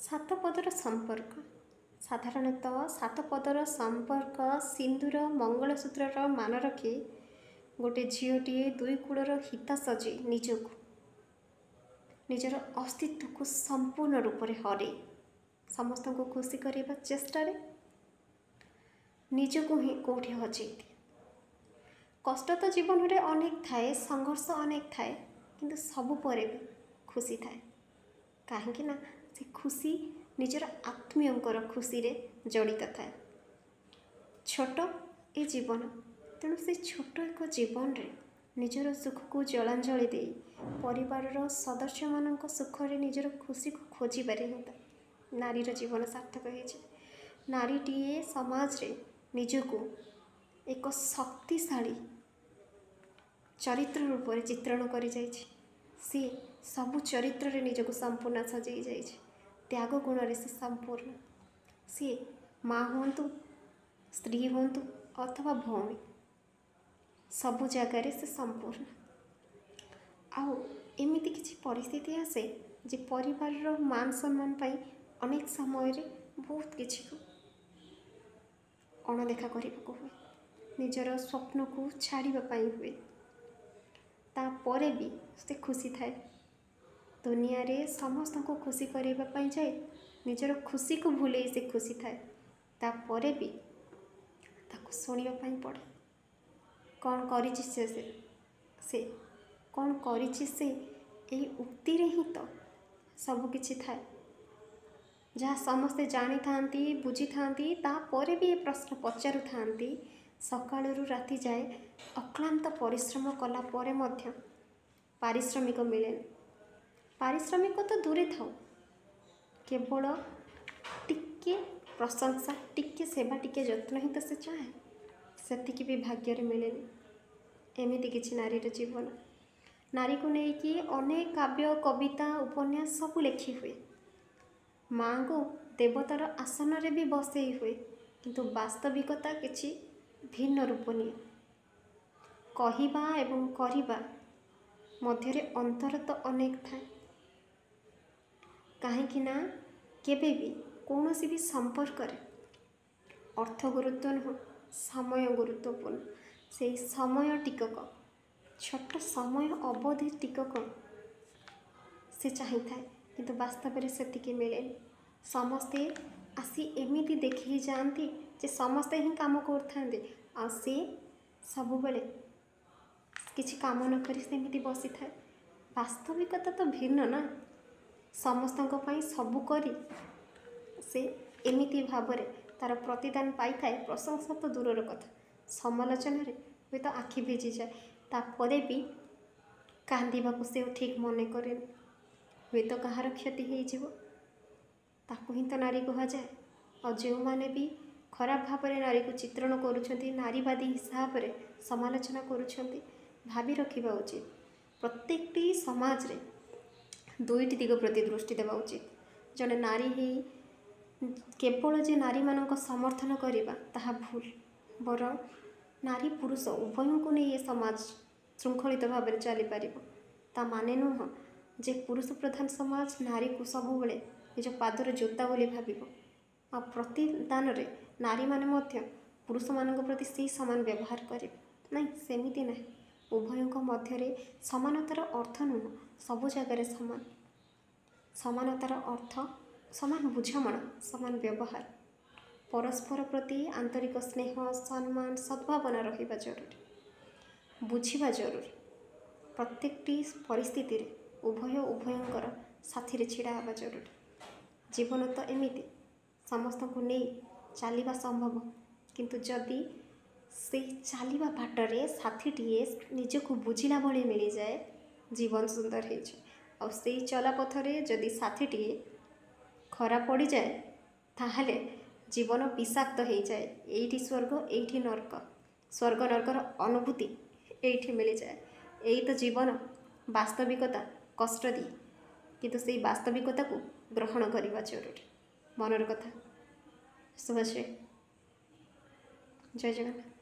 ସାତପଦର ସମ୍ପର୍କ ସାଧାରଣତଃ ସାତପଦର ସମ୍ପର୍କ ସିନ୍ଦୁର ମଙ୍ଗଳସୂତ୍ରର ମାନ ରଖି ଗୋଟିଏ ଝିଅଟିଏ ଦୁଇ କୂଳର ହିତା ସଜି ନିଜର ଅସ୍ତିତ୍ୱକୁ ସମ୍ପୂର୍ଣ୍ଣ ରୂପରେ ହରେଇ ସମସ୍ତଙ୍କୁ ଖୁସି କରିବା ଚେଷ୍ଟାରେ ନିଜକୁ ହିଁ କେଉଁଠି ହଜେଇଦିଏ। କଷ୍ଟ ତ ଜୀବନରେ ଅନେକ ଥାଏ, ସଂଘର୍ଷ ଅନେକ ଥାଏ, କିନ୍ତୁ ସବୁ ପରେ ବି ଖୁସି ଥାଏ। କାହିଁକି ନା ସେ ଖୁସି ନିଜର ଆତ୍ମୀୟଙ୍କର ଖୁସିରେ ଜଡ଼ିତ ଥାଏ। ଛୋଟ ଏ ଜୀବନ, ତେଣୁ ସେ ଛୋଟ ଏକ ଜୀବନରେ ନିଜର ସୁଖକୁ ଜଳାଞ୍ଜଳି ଦେଇ ପରିବାରର ସଦସ୍ୟମାନଙ୍କ ସୁଖରେ ନିଜର ଖୁସିକୁ ଖୋଜିବାରେ ହିଁ ନାରୀର ଜୀବନ ସାର୍ଥକ ହୋଇଛି। ନାରୀଟିଏ ସମାଜରେ ନିଜକୁ ଏକ ଶକ୍ତିଶାଳୀ ଚରିତ୍ର ରୂପରେ ଚିତ୍ରଣ କରିଯାଇଛି। ସିଏ ସବୁ ଚରିତ୍ରରେ ନିଜକୁ ସମ୍ପୂର୍ଣ୍ଣ ସଜେଇ ଯାଇଛି। ତ୍ୟାଗ ଗୁଣରେ ସେ ସମ୍ପୂର୍ଣ୍ଣ। ସିଏ ମା ହୁଅନ୍ତୁ, ସ୍ତ୍ରୀ ହୁଅନ୍ତୁ ଅଥବା ଭଉଣୀ, ସବୁ ଜାଗାରେ ସେ ସମ୍ପୂର୍ଣ୍ଣ। ଆଉ ଏମିତି କିଛି ପରିସ୍ଥିତି ଆସେ ଯେ ପରିବାରର ମାନ ସମ୍ମାନ ପାଇଁ ଅନେକ ସମୟରେ ବହୁତ କିଛିକୁ ଅଣଦେଖା କରିବାକୁ ହୁଏ, ନିଜର ସ୍ୱପ୍ନକୁ ଛାଡ଼ିବା ପାଇଁ ହୁଏ। ତାପରେ ବି ସେ ଖୁସି ଥାଏ। ଦୁନିଆରେ ସମସ୍ତଙ୍କୁ ଖୁସି କରିବା ପାଇଁ ଯାଏ ନିଜର ଖୁସିକୁ ଭୁଲେଇ ସେ ଖୁସି ଥାଏ। ତାପରେ ବି ତାକୁ ଶୁଣିବା ପାଇଁ ପଡ଼େ। କ'ଣ କରିଛି ସେ କ'ଣ କରିଛି ସେ, ଏହି ଉକ୍ତିରେ ହିଁ ତ ସବୁକିଛି ଥାଏ। ଯାହା ସମସ୍ତେ ଜାଣିଥାନ୍ତି, ବୁଝିଥାନ୍ତି, ତାପରେ ବି ଏ ପ୍ରଶ୍ନ ପଚାରୁଥାନ୍ତି। ସକାଳରୁ ରାତି ଯାଏ ଅକ୍ଳାନ୍ତ ପରିଶ୍ରମ କଲା ପରେ ମଧ୍ୟ ପାରିଶ୍ରମିକ ମିଳେନି। ପାରିଶ୍ରମିକ ତ ଦୂରେ ଥାଉ, କେବଳ ଟିକେ ପ୍ରଶଂସା, ଟିକେ ସେବା, ଟିକେ ଯତ୍ନ ହିଁ ତ ସେ ଚାହେଁ। ସେତିକି ବି ଭାଗ୍ୟରେ ମିଳେନି। ଏମିତି କିଛି ନାରୀର ଜୀବନ। ନାରୀକୁ ନେଇକି ଅନେକ କାବ୍ୟ, କବିତା, ଉପନ୍ୟାସ ସବୁ ଲେଖି ହୁଏ। ମାଙ୍କୁ ଦେବତାର ଆସନରେ ବି ବସେଇ ହୁଏ, କିନ୍ତୁ ବାସ୍ତବିକତା କିଛି ଭିନ୍ନ ରୂପ ନିଏ। କହିବା ଏବଂ କରିବା ମଧ୍ୟରେ ଅନ୍ତର ତ ଅନେକ ଥାଏ। କାହିଁକି ନା କେବେ ବି କୌଣସି ବି ସମ୍ପର୍କରେ ଅର୍ଥ ଗୁରୁତ୍ୱ ନୁହଁ, ସମୟ ଗୁରୁତ୍ୱପୂର୍ଣ୍ଣ। ସେଇ ସମୟ ଟିକକ, ଛୋଟ ସମୟ ଅବଧି ଟିକକ ସେ ଚାହିଁଥାଏ, କିନ୍ତୁ ବାସ୍ତବରେ ସେତିକି ମିଳେନି। ସମସ୍ତେ ଆସି ଏମିତି ଦେଖିକି ଯାଆନ୍ତି ଯେ ସମସ୍ତେ ହିଁ କାମ କରୁଥାନ୍ତି, ଆଉ ସେ ସବୁବେଳେ କିଛି କାମ ନ କରି ସେମିତି ବସିଥାଏ। ବାସ୍ତବିକତା ତ ଭିନ୍ନ ନା। ସମସ୍ତଙ୍କ ପାଇଁ ସବୁ କରି ସେ ଏମିତି ଭାବରେ ତା'ର ପ୍ରତିଦାନ ପାଇଥାଏ। ପ୍ରଶଂସା ତ ଦୂରର କଥା, ସମାଲୋଚନାରେ ହୁଏତ ଆଖି ଭିଜିଯାଏ। ତାପରେ ବି କାନ୍ଦିବାକୁ ସେ ଠିକ୍ ମନେ କରେନି। ହୁଏତ କାହାର କ୍ଷତି ହେଇଯିବ, ତାକୁ ହିଁ ତ ନାରୀ କୁହାଯାଏ। ଆଉ ଯେଉଁମାନେ ବି ଖରାପ ଭାବରେ ନାରୀକୁ ଚିତ୍ରଣ କରୁଛନ୍ତି, ନାରୀବାଦୀ ହିସାବରେ ସମାଲୋଚନା କରୁଛନ୍ତି, ଭାବି ରଖିବା ଉଚିତ ପ୍ରତ୍ୟେକଟି ସମାଜରେ ଦୁଇଟି ଦିଗ ପ୍ରତି ଦୃଷ୍ଟି ଦେବା ଉଚିତ। ଜଣେ ନାରୀ ହେଇ କେବଳ ଯେ ନାରୀମାନଙ୍କ ସମର୍ଥନ କରିବା ତାହା ଭୁଲ। ବରଂ ନାରୀ ପୁରୁଷ ଉଭୟଙ୍କୁ ନେଇ ଏ ସମାଜ ଶୃଙ୍ଖଳିତ ଭାବରେ ଚାଲିପାରିବ। ତା ମାନେ ନୁହଁ ଯେ ପୁରୁଷ ପ୍ରଧାନ ସମାଜ ନାରୀକୁ ସବୁବେଳେ ନିଜ ପାଦର ଜୋତା ବୋଲି ଭାବିବ, ଆଉ ପ୍ରତିଦାନରେ ନାରୀମାନେ ମଧ୍ୟ ପୁରୁଷମାନଙ୍କ ପ୍ରତି ସେଇ ସମାନ ବ୍ୟବହାର କରିବେ। ନାଇଁ, ସେମିତି ନାହିଁ। ଉଭୟଙ୍କ ମଧ୍ୟରେ ସମାନତାର ଅର୍ଥ ନୁହଁ ସବୁ ଜାଗାରେ ସମାନ। ସମାନତାର ଅର୍ଥ ସମାନ ବୁଝାମଣା, ସମାନ ବ୍ୟବହାର, ପରସ୍ପର ପ୍ରତି ଆନ୍ତରିକ ସ୍ନେହ, ସମ୍ମାନ, ସଦ୍ଭାବନା ରହିବା ଜରୁରୀ। ବୁଝିବା ଜରୁରୀ। ପ୍ରତ୍ୟେକଟି ପରିସ୍ଥିତିରେ ଉଭୟଙ୍କର ସାଥିରେ ଛିଡ଼ା ହେବା ଜରୁରୀ। ଜୀବନ ତ ଏମିତି, ସମସ୍ତଙ୍କୁ ନେଇ ଚାଲିବା ସମ୍ଭବ, କିନ୍ତୁ ଯଦି ସେଇ ଚାଲିବା ବାଟରେ ସାଥିଟିଏ ନିଜକୁ ବୁଝିଲା ଭଳି ମିଳିଯାଏ, ଜୀବନ ସୁନ୍ଦର ହେଇଯାଏ। ଆଉ ସେଇ ଚଲାପଥରେ ଯଦି ସାଥିଟିଏ ଖରାପ ପଡ଼ିଯାଏ, ତାହେଲେ ଜୀବନ ବିଷାକ୍ତ ହେଇଯାଏ। ଏଇଠି ସ୍ୱର୍ଗ, ଏଇଠି ନର୍କ। ସ୍ୱର୍ଗ ନର୍କର ଅନୁଭୂତି ଏଇଠି ମିଳିଯାଏ। ଏଇ ତ ଜୀବନ, ବାସ୍ତବିକତା କଷ୍ଟ ଦିଏ, କିନ୍ତୁ ସେଇ ବାସ୍ତବିକତାକୁ ଗ୍ରହଣ କରିବା ଜରୁରୀ। ମନର କଥା। ଶୁଭଶ୍ରୀ। ଜୟ ଜଗନ୍ନାଥ।